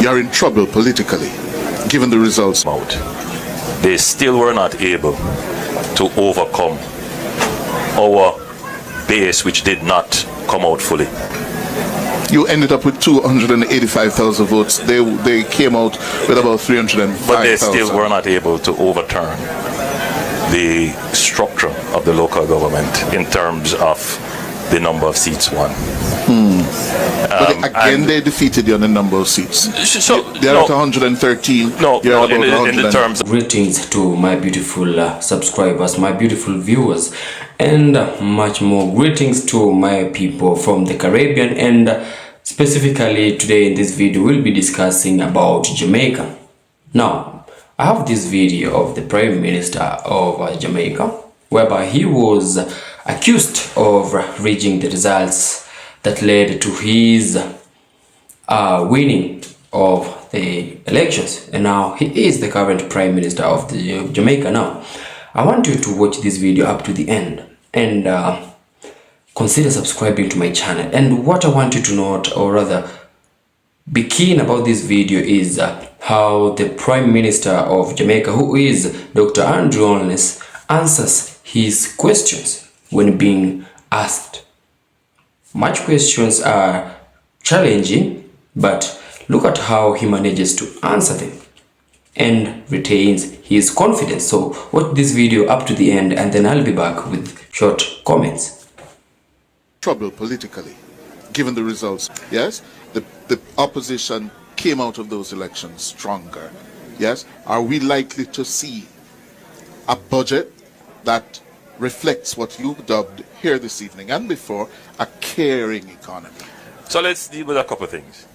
You're in trouble politically, given the results. They still were not able to overcome our base, which did not come out fully. You ended up with 285,000 votes. They came out with about 305,000. But they still were not able to overturn the structure of the local government in terms of the number of seats won. But again, they defeated you on the number of seats. So they're at 113. No, in the terms. Greetings to my beautiful subscribers, my beautiful viewers, and much more greetings to my people from the Caribbean. And specifically today in this video, we'll be discussing about Jamaica. Now, I have this video of the Prime Minister of Jamaica, whereby he was accused of rigging the results that led to his winning of the elections, and now he is the current Prime Minister of Jamaica. Now, I want you to watch this video up to the end and consider subscribing to my channel. And what I want you to note, or rather be keen about this video, is how the Prime Minister of Jamaica, who is Dr. HOLNESS, answers his questions when being asked. Much questions are challenging, but look at how he manages to answer them and retains his confidence. So watch this video up to the end, and then I'll be back with short comments. Trouble politically, given the results. Yes, the opposition came out of those elections stronger. Yes, are we likely to see a budget that reflects what you dubbed here this evening and before a caring economy? So let's deal with a couple of things.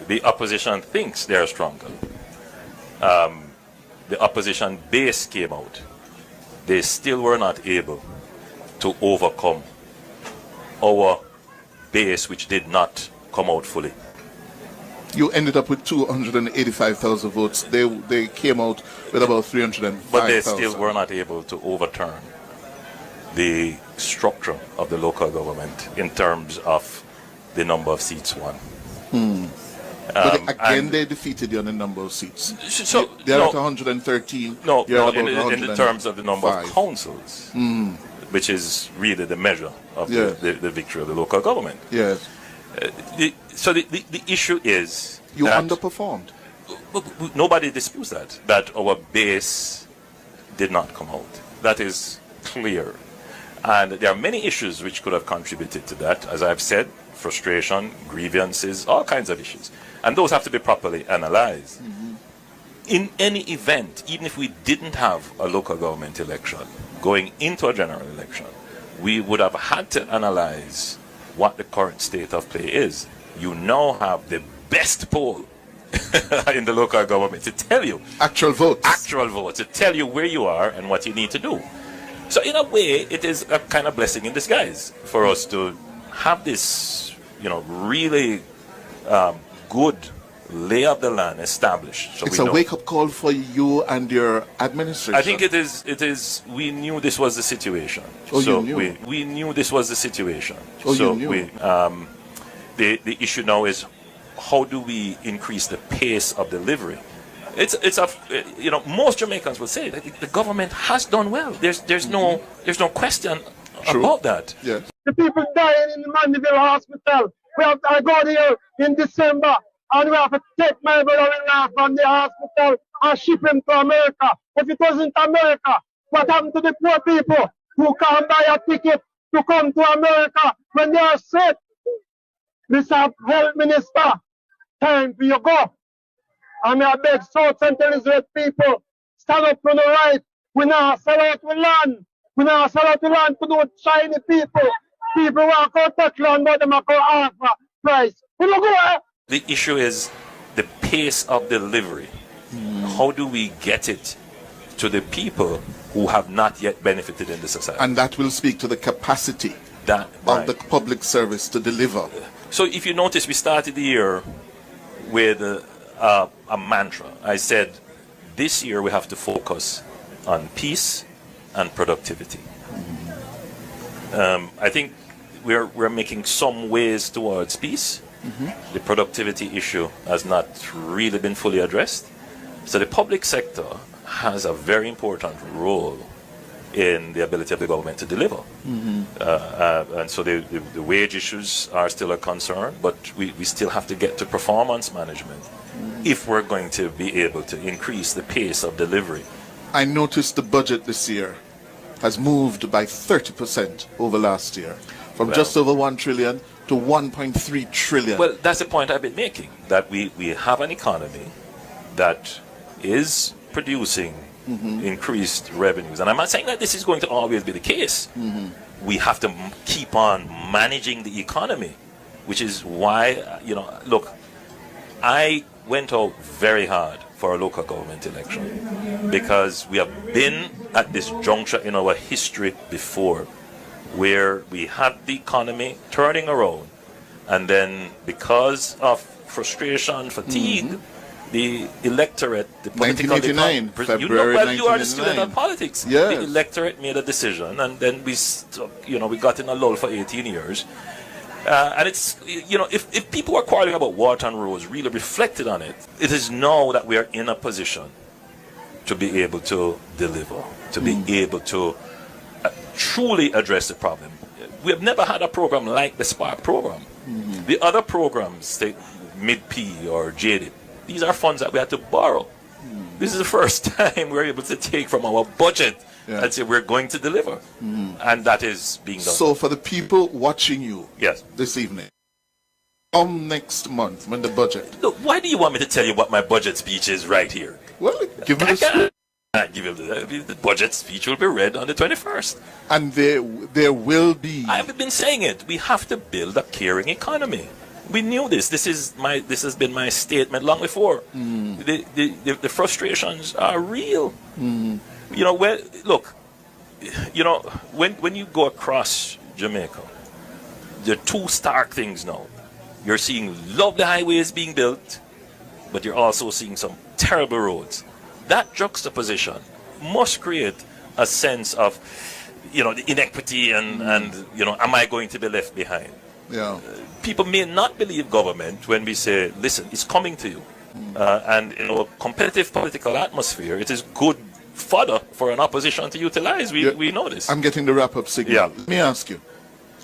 The opposition thinks they're stronger. The opposition base came out. They still were not able to overcome our base, which did not come out fully. You ended up with 285,000 votes. They came out with about 305,000. But they still were not able to overturn the structure of the local government in terms of the number of seats won. But again, they defeated you on the number of seats. So they're at 113. No, in the terms of the number of councils, which is really the measure of the victory of the local government. Yes. So the issue is you underperformed. Nobody disputes that our base did not come out. That is clear. And there are many issues which could have contributed to that. As I've said, frustration, grievances, all kinds of issues. And those have to be properly analyzed. In any event, even if we didn't have a local government election going into a general election, we would have had to analyze what the current state of play is. You now have the best poll in the local government to tell you. Actual votes, to tell you where you are and what you need to do. So in a way, it is a kind of blessing in disguise for us to have this, really good lay of the land established. So it's a wake-up call for you and your administration. I think it is. We knew this was the situation. Oh, so you knew. we knew this was the situation. Oh, so you knew. The issue now is how do we increase the pace of delivery? Most Jamaicans will say that the government has done well. There's no question about that. Yes. The people dying in the Mandeville hospital. I go there in December and we have to take my brother-in-law from the hospital and ship him to America. If it wasn't America, what happened to the poor people who can't buy a ticket to come to America when they are sick? Mr. Health Minister, time for you go. I beg South Central Israel people, stand up for the right. We now sell out the land. We now sell out the land to those shiny people. People walk out touch land, but them are called half price. We don't go there. The issue is the pace of delivery. How do we get it to the people who have not yet benefited in the society? And that will speak to the capacity of the public service to deliver. So if you notice, we started the year with a mantra. I said, this year we have to focus on peace and productivity. I think we're making some ways towards peace. The productivity issue has not really been fully addressed. So the public sector has a very important role in the ability of the government to deliver. And so the wage issues are still a concern, but we still have to get to performance management if we're going to be able to increase the pace of delivery. I noticed the budget this year has moved by 30% over last year, from just over 1 trillion to 1.3 trillion. Well, that's the point I've been making, that we have an economy that is producing increased revenues. And I'm not saying that this is going to always be the case. We have to keep on managing the economy, which is why, look, I went out very hard for a local government election because we have been at this juncture in our history before where we had the economy turning around, and then because of frustration, fatigue, the electorate, the political 1989, February you are the 1989. student of politics. Yes. The electorate made a decision, and then we got in a lull for 18 years. And it's, if people are quarreling about water and roads, really reflected on it, it is now that we are in a position to be able to deliver, to be able to truly address the problem. We have never had a program like the Spark program. The other programs, say Mid-P or JADIP, these are funds that we had to borrow. This is the first time we're able to take from our budget and say we're going to deliver. And that is being done. So for the people watching you Yes. this evening, next month when the budget... Look, why do you want me to tell you what my budget speech is right here? Well, give me I the script. can't give you the budget speech will be read on the 21st. And there will be... I've been saying it. We have to build a caring economy. We knew this. This has been my statement long before. The frustrations are real. When you go across Jamaica, there are two stark things now. You're seeing lovely highways being built, but you're also seeing some terrible roads. That juxtaposition must create a sense of, the inequity and am I going to be left behind? Yeah. People may not believe government when we say, listen, it's coming to you. And in a competitive political atmosphere, it is good fodder for an opposition to utilize. We know this. I'm getting the wrap-up signal. Yeah. Let me ask you,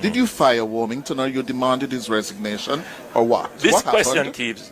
did you fire Warmington, or you demanded his resignation, or what? This What question happened?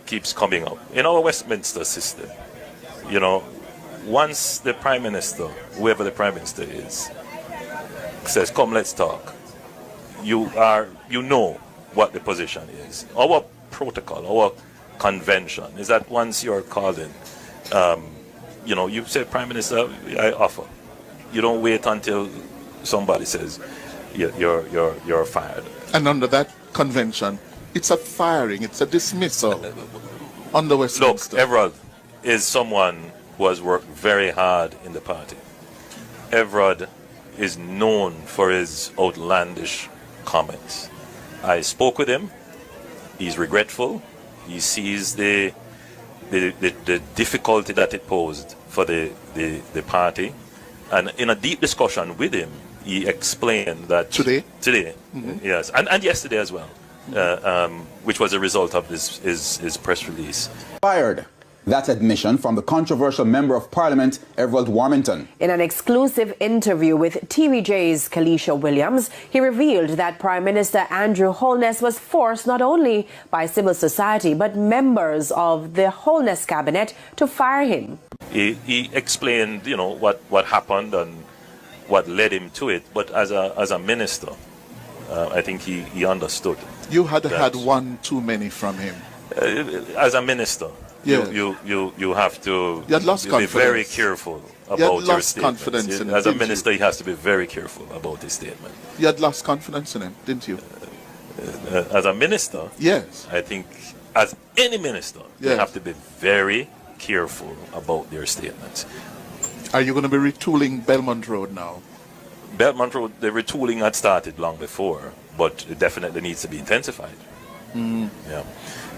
keeps coming up. In our Westminster system, once the Prime Minister, whoever the Prime Minister is, says, come, let's talk, you know what the position is. Our protocol, our convention is that once you're called in, you say, Prime Minister, I offer. You don't wait until somebody says you're fired. And under that convention, it's a firing, it's a dismissal on the Westminster. Look, Everard is someone who has worked very hard in the party. Everard is known for his outlandish comments. I spoke with him. He's regretful. He sees the difficulty that it posed for the party. And in a deep discussion with him, he explained that... Today, yes. And yesterday as well, which was a result of his press release. Fired. That's admission from the controversial Member of Parliament, Everard Warmington. In an exclusive interview with TVJ's Kalisha Williams, he revealed that Prime Minister Andrew Holness was forced not only by civil society but members of the Holness cabinet to fire him. He explained, what happened and what led him to it, but as a minister, I think he understood. You had one too many from him. As a minister, you have to be very careful about your statements. As a minister, he has to be very careful about his statement. You had lost confidence in him, didn't you? As a minister, yes. I think as any minister, you have to be very careful about their statements. Are you going to be retooling Belmont Road now? Belmont Road, the retooling had started long before, but it definitely needs to be intensified. Yeah.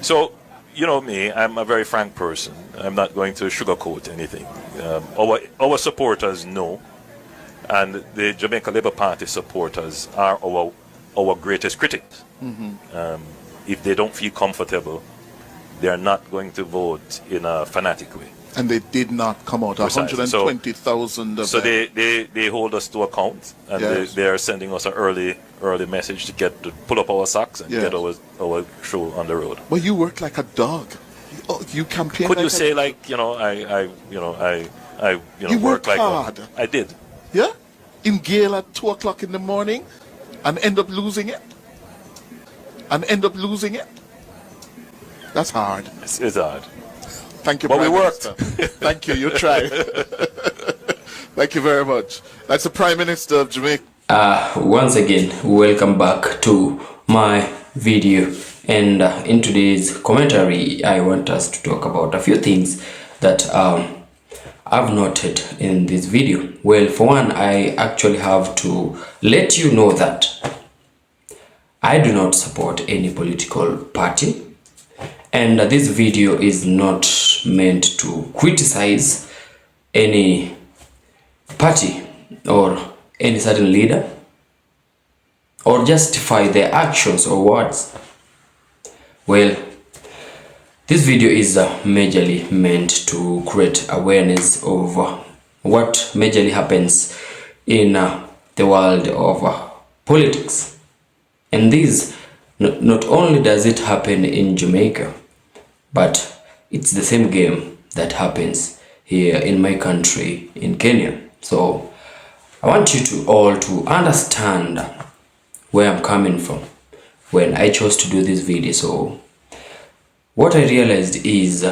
So, you know me, I'm a very frank person. I'm not going to sugarcoat anything. Our supporters know, and the Jamaica Labour Party supporters are our greatest critics. if they don't feel comfortable, they are not going to vote in a fanatic way. And they did not come out. Precisely. 120,000 of So them. they hold us to account, and Yes. they are sending us an early message to pull up our socks and Yes. get our show on the road. Well, you work like a dog. You campaign. Could like you a say dog. like I You work work like hard. I did. Yeah? In Gale at 2 o'clock in the morning and end up losing it? That's hard. It's hard. Thank you, But we Prime worked. Minister. Thank you. You tried. Thank you very much. That's the Prime Minister of Jamaica. Once again, welcome back to my video, and in today's commentary I want us to talk about a few things that I've noted in this video. Well, for one, I actually have to let you know that I do not support any political party, and this video is not meant to criticize any party or any certain leader or justify their actions or words. Well, this video is majorly meant to create awareness of what majorly happens in the world of politics. And this, not only does it happen in Jamaica, but it's the same game that happens here in my country, in Kenya. So I want you to all to understand where I'm coming from when I chose to do this video. So what I realized is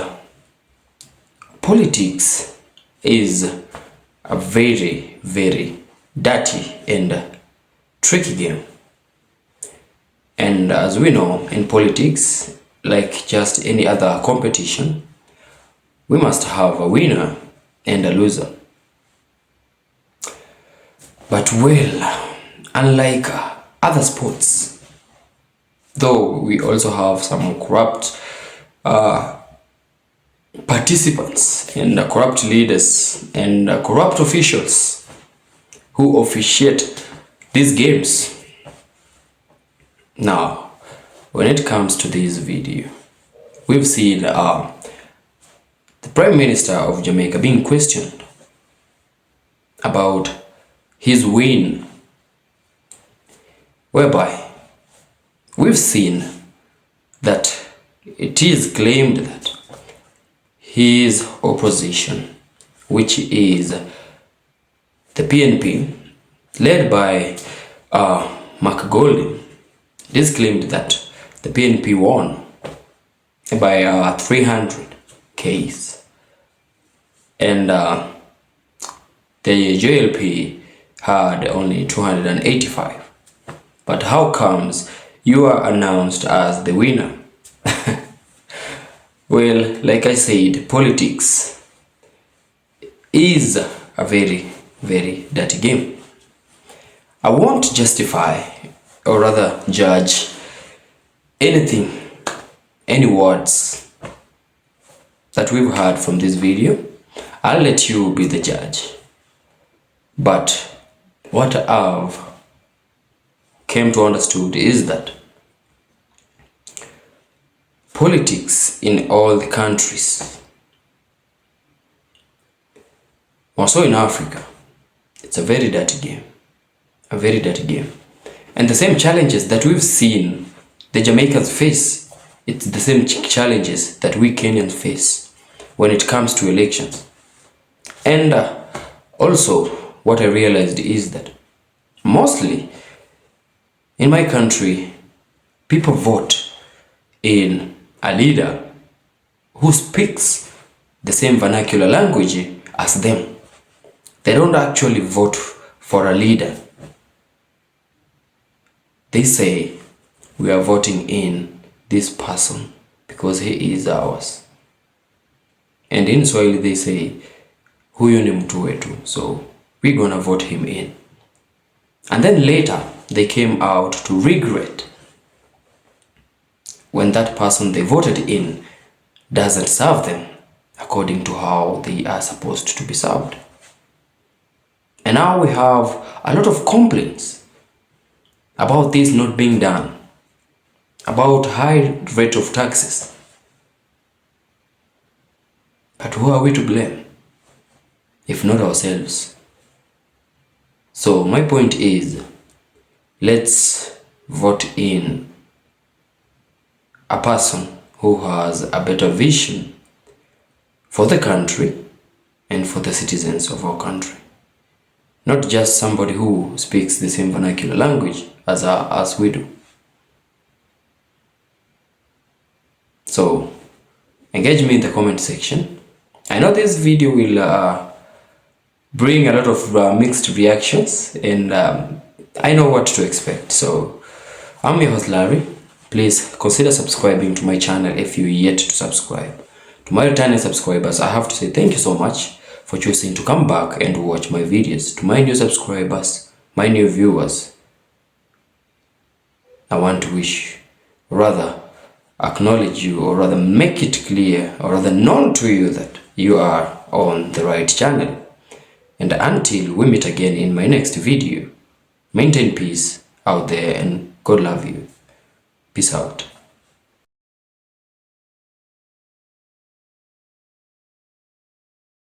politics is a very, very dirty and tricky game. And as we know, in politics, like just any other competition, we must have a winner and a loser. But well, unlike other sports, though we also have some corrupt participants and corrupt leaders and corrupt officials who officiate these games. Now, when it comes to this video, we've seen the Prime Minister of Jamaica being questioned about his win, whereby we've seen that it is claimed that his opposition, which is the PNP, led by Mark Golding, it is claimed that the PNP won by 300 Ks, and the JLP had only 285. But how comes you are announced as the winner? Well, like I said, politics is a very, very dirty game. I won't justify or rather judge anything, any words that we've heard from this video. I'll let you be the judge. But what I've came to understood is that politics in all the countries, also in Africa, it's a very dirty game. A very dirty game. And the same challenges that we've seen the Jamaicans face, it's the same challenges that we Kenyans face when it comes to elections. And also, what I realized is that mostly in my country, people vote in a leader who speaks the same vernacular language as them. They don't actually vote for a leader. They say, we are voting in this person because he is ours. And in Swahili they say, huyu ni mtu wetu, so we're gonna vote him in. And then later they came out to regret when that person they voted in doesn't serve them according to how they are supposed to be served. And now we have a lot of complaints about this not being done. about high rate of taxes. But who are we to blame if not ourselves? So my point is, let's vote in a person who has a better vision for the country and for the citizens of our country. Not just somebody who speaks the same vernacular language as we do. So engage me in the comment section. I know this video will bring a lot of mixed reactions, and I know what to expect. So I'm your host Larry. Please consider subscribing to my channel if you're yet to subscribe. To my returning subscribers, I have to say thank you so much for choosing to come back and watch my videos. To my new subscribers, my new viewers, I want to wish, rather acknowledge you, or rather make it clear, or rather known to you that you are on the right channel. And until we meet again in my next video, maintain peace out there and God love you. Peace out.